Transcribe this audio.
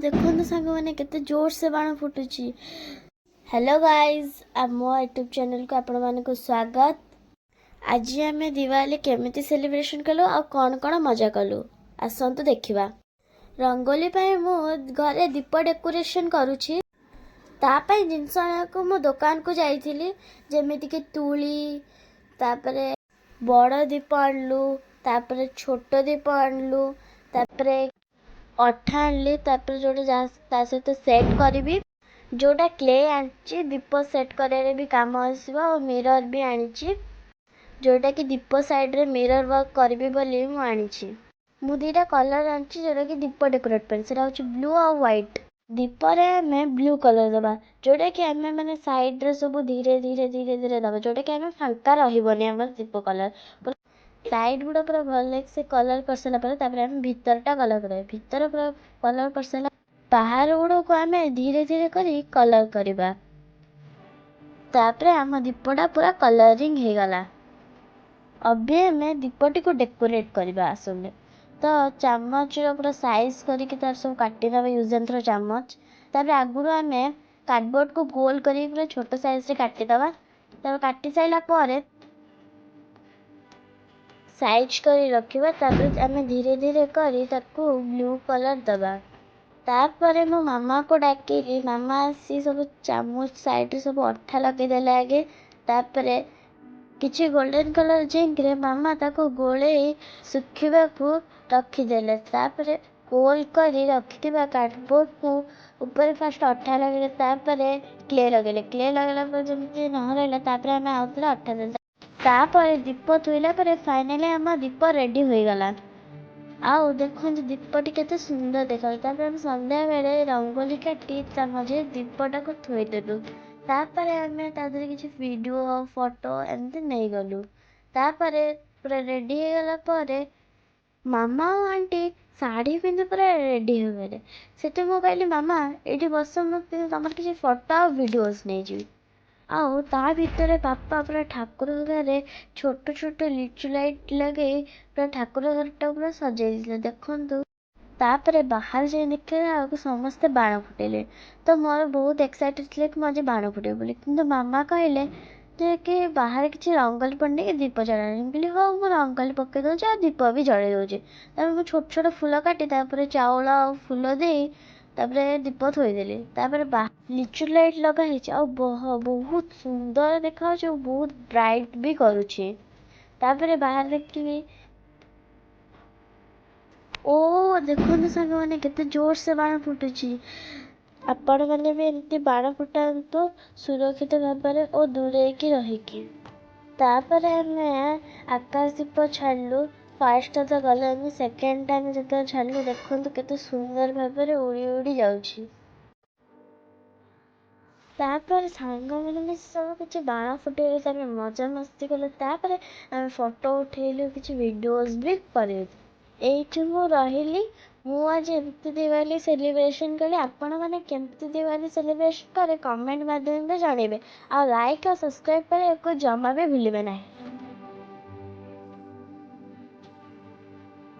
ଦେଖନ୍ତୁ ସାଙ୍ଗମାନେ କେତେ ଜୋରସେ ବାଣ ଫୁଟୁଛି। ହ୍ୟାଲୋ ଗାଇଜ୍, ଆମ ୟୁଟ୍ୟୁବ୍ ଚ୍ୟାନେଲକୁ ଆପଣମାନଙ୍କୁ ସ୍ୱାଗତ। ଆଜି ଆମେ ଦିୱାଲି କେମିତି ସେଲିବ୍ରେସନ୍ କଲୁ ଆଉ କ'ଣ କ'ଣ ମଜା କଲୁ ଆସନ୍ତୁ ଦେଖିବା। ରଙ୍ଗୋଲି ପାଇଁ ମୁଁ ଘରେ ଦୀପ ଡେକୋରେସନ୍ କରୁଛି। ତା ପାଇଁ ଜିନିଷ ଆଣିବାକୁ ମୁଁ ଦୋକାନକୁ ଯାଇଥିଲି, ଯେମିତିକି ତୁଳି, ତାପରେ ବଡ଼ ଦୀପ ଆଣିଲୁ, ତାପରେ ଛୋଟ ଦୀପ ଆଣିଲୁ, ତାପରେ ଅଠା ଆଣିଲି, ତାପରେ ଯୋଉଟା ତା ସହିତ ସେଟ୍ କରିବି, ଯୋଉଟା କ୍ଲେ ଆଣିଛି ଦୀପ ସେଟ୍ କରିବାରେ ବି କାମ ଆସିବ, ଆଉ ମିରର ବି ଆଣିଛି, ଯୋଉଟାକି ଦୀପ ସାଇଡ଼ରେ ମିରର ୱାର୍କ କରିବି ବୋଲି ମୁଁ ଆଣିଛି। ମୁଁ ଦୁଇଟା କଲର୍ ଆଣିଛି ଯୋଉଟାକି ଦୀପ ଡେକୋରେଟ୍ ପାଇଁ, ସେଇଟା ହେଉଛି ବ୍ଲୁ ଆଉ ହ୍ୱାଇଟ୍। ଦୀପରେ ଆମେ ବ୍ଲୁ କଲର୍ ଦେବା, ଯୋଉଟାକି ଆମେ ମାନେ ସାଇଡ଼ରେ ସବୁ ଧୀରେ ଧୀରେ ଧୀରେ ଧୀରେ ଦେବା, ଯୋଉଟାକି ଆମେ ଫାଙ୍କା ରହିବନି ଆମର ଦୀପ କଲର୍। ସାଇଡ୍ ଗୁଡ଼ା ପୁରା ଭଲ ସେ କଲର୍ କରିସାରିଲା ପରେ ତାପରେ ଆମେ ଭିତରଟା କଲର୍ କରିବା। ଭିତର ପୁରା କଲର୍ କରିସାରିଲା, ବାହାର ଗୁଡ଼ାକୁ ଆମେ ଧୀରେ ଧୀରେ କରି କଲର୍ କରିବା। ତାପରେ ଆମ ଦୀପଟା ପୁରା କଲରିଂ ହେଇଗଲା। ଏବେ ଆମେ ଦୀପଟିକୁ ଡେକୋରେଟ୍ କରିବା। ଆସନ୍ତୁ ତ ଚାମଚର ପୁରା ସାଇଜ୍ କରିକି ତାର ସବୁ କାଟିଦେବା, ୟୁଜ୍ ଆଣ୍ଡ ଥ୍ରୋ ଚାମଚ। ତାପରେ ଆଗରୁ ଆମେ କାର୍ଡ଼ବୋର୍ଡ଼କୁ ଗୋଲ କରିକି ପୁରା ଛୋଟ ସାଇଜ୍ରେ କାଟିଦେବା। ତାପରେ କାଟି ସାରିଲା ପରେ ସାଇଜ୍ କରି ରଖିବା। ତାପରେ ଆମେ ଧୀରେ ଧୀରେ କରି ତାକୁ ବ୍ଲୁ କଲର୍ ଦେବା। ତାପରେ ମୋ ମାମାକୁ ଡାକିଲି, ମାମା ଆସି ସବୁ ଚାମଚ ସାଇଡ଼୍ରେ ସବୁ ଅଠା ଲଗେଇଦେଲେ ଆଗେ। ତାପରେ କିଛି ଗୋଲ୍ଡେନ୍ କଲର୍ ଜିଙ୍କରେ ମାମା ତାକୁ ଗୋଳେଇ ଶୁଖିବାକୁ ରଖିଦେଲେ। ତାପରେ ଗୋଲ କରି ରଖିଥିବା କାର୍ଡ଼ବୋର୍ଡ଼କୁ ଉପରେ ଫାଷ୍ଟ ଅଠା ଲଗେଇଲେ, ତାପରେ କ୍ଲେ ଲଗେଇଲେ। କ୍ଲେ ଲଗେଇଲା ପରେ ଯେମିତି ନ ରହିଲା, ତାପରେ ଆମେ ଆଉଥରେ ଅଠା ଦେଲେ। ତାପରେ ଦୀପ ଥୋଇଲା ପରେ ଫାଇନାଲି ଆମ ଦୀପ ରେଡ଼ି ହୋଇଗଲା। ଆଉ ଦେଖନ୍ତୁ ଦୀପଟି କେତେ ସୁନ୍ଦର ଦେଖାଯାଉଛି। ତାପରେ ଆମେ ସନ୍ଧ୍ୟାବେଳେ ରଙ୍ଗୋଲି କାଟି ତା ମଝିରେ ଦୀପଟାକୁ ଥୋଇଦେଲୁ। ତାପରେ ଆମେ ତା ଦେହରେ କିଛି ଭିଡ଼ିଓ ଫଟୋ ଏମିତି ନେଇଗଲୁ। ତାପରେ ପୁରା ରେଡ଼ି ହେଇଗଲା ପରେ ମାମା ଆଉ ଆଣ୍ଟି ଶାଢ଼ୀ ପିନ୍ଧି ପୁରା ରେଡ଼ି ହେଇଗଲେ। ସେଠି ମୁଁ କହିଲି, ମାମା ଏଇଠି ବସ, ମୁଁ ତମର କିଛି ଫଟୋ ଆଉ ଭିଡ଼ିଓସ୍ ନେଇଯିବି। ଆଉ ତା ଭିତରେ ବାପା ପୁରା ଠାକୁର ଘରେ ଛୋଟ ଛୋଟ ଲିଚୁ ଲାଇଟ୍ ଲଗେଇ ପୁରା ଠାକୁର ଘରଟା ପୁରା ସଜେଇ ଦେଇଥିଲେ ଦେଖନ୍ତୁ। ତାପରେ ବାହାରେ ଯାଇ ଦେଖିଲା ବେଳକୁ ସମସ୍ତେ ବାଣ ଫୁଟେଇଲେ। ତ ମୋର ବହୁତ ଏକ୍ସାଇଟେଡ୍ ଥିଲା କି ମୁଁ ଆଜି ବାଣ ଫୁଟେଇବି ବୋଲି, କିନ୍ତୁ ମାମା କହିଲେ ଯେ କି ବାହାରେ କିଛି ରଙ୍ଗୋଲି ପକେଇକି ଦୀପ ଜଳାନି। ମୁଁ କହିଲି ହଉ, ମୁଁ ରଙ୍ଗୋଲି ପକେଇ ଦେଉଛି ଆଉ ଦୀପ ବି ଜଳେଇ ଦେଉଛି। ତାପରେ ମୁଁ ଛୋଟ ଛୋଟ ଫୁଲ କାଟି ତାପରେ ଚାଉଳ ଆଉ ଫୁଲ ଦେଇ ତାପରେ ଦୀପ ଥୋଇଦେଲି। ତାପରେ ଲିଚୁ ଲାଇଟ୍ ଲଗା ହେଇଛି, ଆଉ ବହୁତ ସୁନ୍ଦର ଦେଖାଯାଉଛି ଆଉ ବହୁତ ବ୍ରାଇଟ୍ ବି କରୁଛି। ତାପରେ ବାହାରେ ଦେଖିଲି, ଓ ଦେଖନ୍ତୁ ସାଙ୍ଗମାନେ କେତେ ଜୋରସେ ବାଣ ଫୁଟୁଛି। ଆପଣମାନେ ବି ଏମିତି ବାଣ ଫୁଟାନ୍ତୁ ସୁରକ୍ଷିତ ଭାବରେ ଓ ଦୂରେଇକି ରହିକି। ତାପରେ ଆମେ ଆକାଶ ଦୀପ ଛାଡ଼ିଲୁ। ଫାର୍ଷ୍ଟ ତ ଗଲେ, ଆମେ ସେକେଣ୍ଡ ଟାଇମ୍ ଯେତେବେଳେ ଛାଡ଼ିଲୁ ଦେଖନ୍ତୁ କେତେ ସୁନ୍ଦର ଭାବରେ ଉଡ଼ି ଉଡ଼ି ଯାଉଛି। ତାପରେ ସାଙ୍ଗମାନେ ସବୁ କିଛି ବାଣ ଫୁଟେଇଲେ, ତାପରେ ମଜାମସ୍ତି କଲେ, ତାପରେ ଆମେ ଫଟୋ ଉଠେଇଲୁ, କିଛି ଭିଡ଼ିଓସ୍ ବି କରିଲୁ। ଏଇଠି ମୁଁ ରହିଲି। ମୁଁ ଆଜି ଏମିତି ଦିୱାଲି ସେଲିବ୍ରେସନ୍ କଲି। ଆପଣମାନେ କେମିତି ଦିୱାଲି ସେଲିବ୍ରେସନ୍ କଲେ କମେଣ୍ଟ ମାଧ୍ୟମରେ ଜଣାଇବେ। ଆଉ ଲାଇକ୍ ଆଉ ସବସ୍କ୍ରାଇବ୍ କରିବାକୁ ଜମା ବି ଭୁଲିବେ ନାହିଁ।